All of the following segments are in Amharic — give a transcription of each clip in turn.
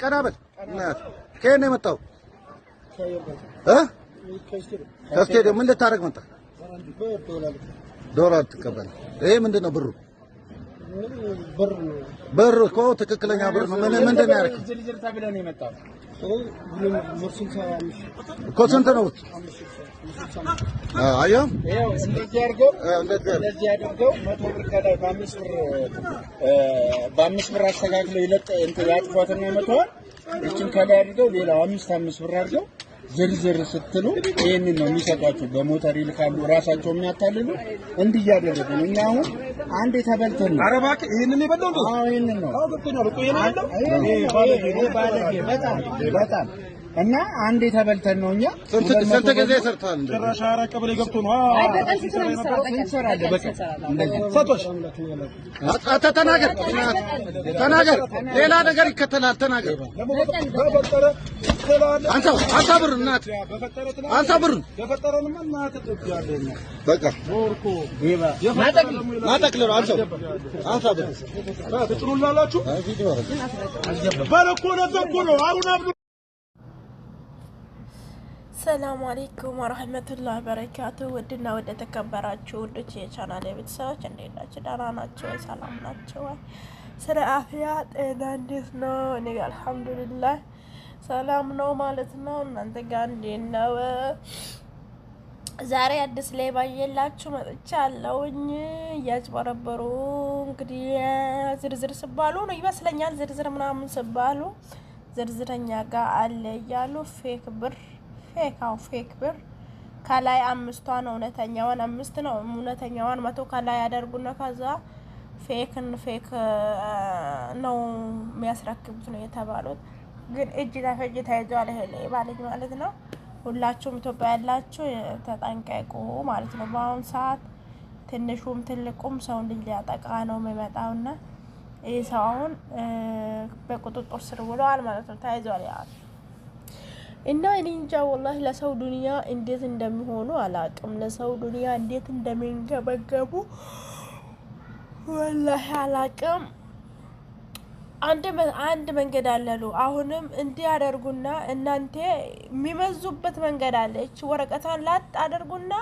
ቀናበል ከየት ነው የመጣው? ከስቴዲየም ምን ልታደርግ መጣ? ዶላር ትቀበል። ይሄ ምንድን ነው ብሩ? ብር እኮ ትክክለኛ ብር ነው። ምንድን ነው ያደረግህ? እኮ ስንት ነው? አየሁ እንደዚህ አድርገው 100 ብር ከላይ በ5 ብር አስተካክለው ያጥፏትና መተዋል። እቺን ከላይ አድርገው ሌላ 5 ብር አድርገው ዝርዝር ስትሉ ይሄንን ነው የሚሰጣችሁ። በሞተር ይልካሉ ራሳቸው የሚያታልሉ እንዲህ ያደረጉ ነው። እኛ አሁን አንድ ተበልተን ነው። ኧረ እባክህ ይሄንን የበላው ነው። አዎ ይሄንን ነው። አዎ ገብቶኛል እኮ ይሄንን ያለው ባለጌ በጣም እና አንድ ተበልተን ነው። እኛ ስንት ጊዜ ሰርተሃል? ጭራሽ ኧረ ቀበሌ ገብቶ ነው። እንሰራለን በቃ እንደዚህ ሰጦሽ ተናገር። ሌላ ነገር ይከተላል። ተናገር። አንሳ ብር እናት አንሳ ብር በፈጠረንማ እናት ትጥያለህ። በቃ ኖርኮ ዴባ ማጠቅለል አንሳ ብር ትጥሩላላችሁ በለኮ ነው አሩን አብዱ። ሰላም አለይኩም ወራህመቱላሂ ወበረካቱ። ውድና ወደ ተከበራችሁ ውዶች የቻናሌ ቤተሰቦች እንዴት ናችሁ? ደህና ናችሁ? ሰላም ናችሁ? ስለ አፍያ ጤና እንዴት ነው? እኔ ጋር አልሐምዱሊላህ ሰላም ነው ማለት ነው። እናንተ ጋር እንዴት ነው? ዛሬ አዲስ ሌባ ይዤላችሁ መጥቻለሁኝ። እያጭበረበሩ እንግዲህ ዝርዝር ስባሉ ነው ይመስለኛል። ዝርዝር ምናምን ስባሉ ዝርዝረኛ ጋር አለ እያሉ ፌክ ብር ከላይ 5 ነው እውነተኛዋን 5 ነው እውነተኛዋን 100 ከላይ ያደርጉና ከዛ ፌክ ነው የሚያስረክቡት ነው የተባሉት። ግን እጅ ለፈጅ ተይዟል። ይሄ ሌባ ልጅ ማለት ነው። ሁላችሁም ኢትዮጵያ ያላችሁ ተጠንቀቁ ማለት ነው። በአሁን ሰዓት ትንሹም ትልቁም ሰው ልጅ ሊያጠቃ ነው የሚመጣውና ይህ ሰው አሁን በቁጥጥር ስር ውለዋል ማለት ነው። ተይዟል ያው እና እኔ እንጃ ወላሂ ለሰው ዱንያ እንዴት እንደሚሆኑ አላቅም። ለሰው ዱንያ እንዴት እንደሚንገበገቡ ወላሂ አላቅም። አንድ መንገድ አለሉ። አሁንም እንዲህ ያደርጉና እናንተ የሚመዙበት መንገድ አለች። ወረቀቷን ላጥ አድርጉና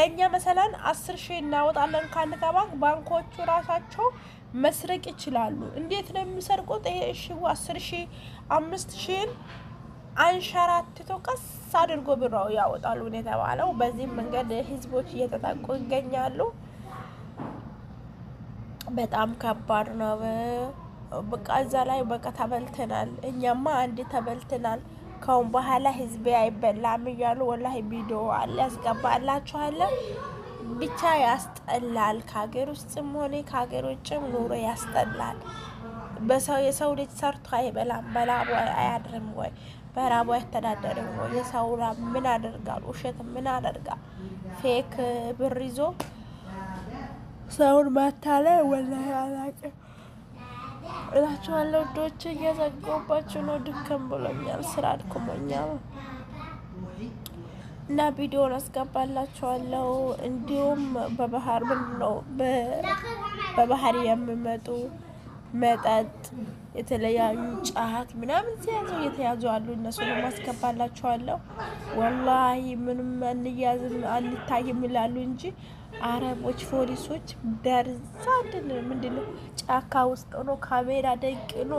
እኛ መሰለን 10,000 እናወጣለን ካንድ ከባንክ ባንኮቹ ራሳቸው መስረቅ ይችላሉ። እንዴት ነው የሚሰርቁት? ይሄ እሺ 10,000 5,000 አንሸራትቶ ቀስ አድርጎ ብራው ያወጣሉ የተባለው። በዚህ መንገድ ህዝቦች እየተጠቁ ይገኛሉ። በጣም ከባድ ነው። በቃ እዛ ላይ በቃ ተበልተናል። እኛማ አንድ ተበልተናል። ከአሁን በኋላ ህዝብ አይበላም እያሉ ወላሂ ቪዲዮ አለ ያስገባላችኋለሁ። ብቻ ያስጠላል። ከሀገር ውስጥም ሆነ ከሀገር ውጭም ኑሮ ያስጠላል። የሰው ልጅ ሰርቶ አይበላም። በላቡ አያድርም ወይ በራቡ አይተዳደርም ወይ? የሰው ላብ ምን አደርጋል? ውሸት ምን አደርጋል? ፌክ ብር ይዞ ሰውን ማታለ ወላሂ አላቅም እላችኋለሁ። ዶች እየዘገባችሁ ነው። ድከም ብሎኛል፣ ስራ አድክሞኛል እና ቪዲዮን አስገባላችኋለሁ። እንዲሁም በባህር ምንድነው በባህር የሚመጡ መጠጥ የተለያዩ ጫት ምናምን የተያዙ አሉ። እነሱን ማስገባላችኋለሁ። ወላሂ ምንም አንያዝም አንታይም ይላሉ እንጂ አረቦች ፖሊሶች ደርዛን ምንድነው ጫካ ውስጥ ሆኖ ካሜራ ደቅኖ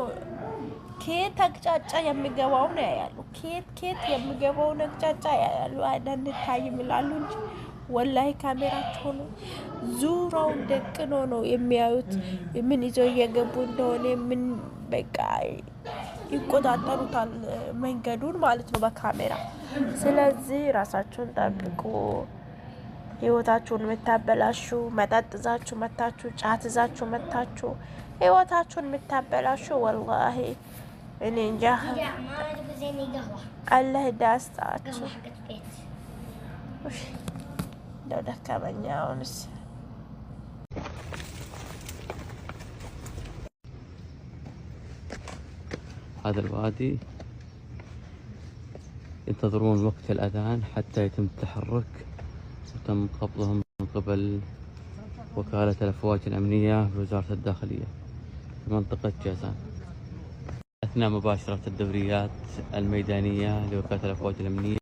ከየት አቅጣጫ የሚገባው ነው ያያሉ። ከየት የሚገባው አቅጣጫ ያያሉ። አንታይም ይላሉ እንጂ ወላሂ ካሜራቸውን ዙራው ደቅኖ ነው የሚያዩት። ምን ይዘው እየገቡ እንደሆነ ምን በቃ ይቆጣጠሩታል መንገዱን ማለት ነው በካሜራ። ስለዚህ ራሳችሁን ጠብቁ። ህይወታችሁን የምታበላሹ መጠጥ ይዛችሁ መታችሁ፣ ጫት ይዛችሁ መታችሁ ህይወታችሁን የምታበላሹ ወላሂ እኔ እንጃ አላህ ዳስታችሁ لو دكرني ونس. هذا الوادي ينتظرون وقت الأذان حتى يتم التحرك وتم قبضهم من قبل وكالة الأفواج الأمنية بوزارة الداخلية في منطقة جازان. أثناء مباشرة الدوريات الميدانية لوكالة الأفواج الأمنية.